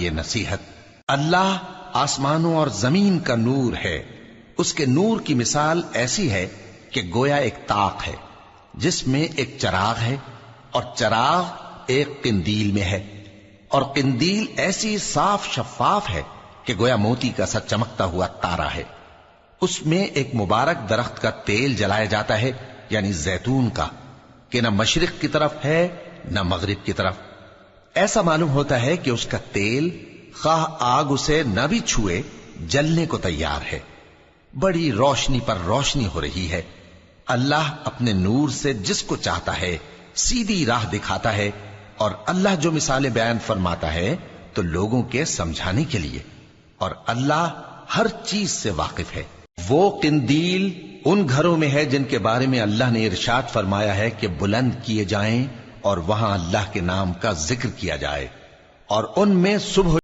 یہ نصیحت، اللہ آسمانوں اور زمین کا نور ہے، اس کے نور کی مثال ایسی ہے کہ گویا ایک طاق ہے جس میں ایک چراغ ہے، اور چراغ ایک قندیل میں ہے، اور قندیل ایسی صاف شفاف ہے کہ گویا موتی کا سا چمکتا ہوا تارا ہے۔ اس میں ایک مبارک درخت کا تیل جلایا جاتا ہے، یعنی زیتون کا، کہ نہ مشرق کی طرف ہے نہ مغرب کی طرف۔ ایسا معلوم ہوتا ہے کہ اس کا تیل خواہ آگ اسے نہ بھی چھوئے جلنے کو تیار ہے۔ بڑی روشنی پر روشنی ہو رہی ہے۔ اللہ اپنے نور سے جس کو چاہتا ہے سیدھی راہ دکھاتا ہے، اور اللہ جو مثالیں بیان فرماتا ہے تو لوگوں کے سمجھانے کے لیے، اور اللہ ہر چیز سے واقف ہے۔ وہ قندیل ان گھروں میں ہے جن کے بارے میں اللہ نے ارشاد فرمایا ہے کہ بلند کیے جائیں اور وہاں اللہ کے نام کا ذکر کیا جائے، اور ان میں صبح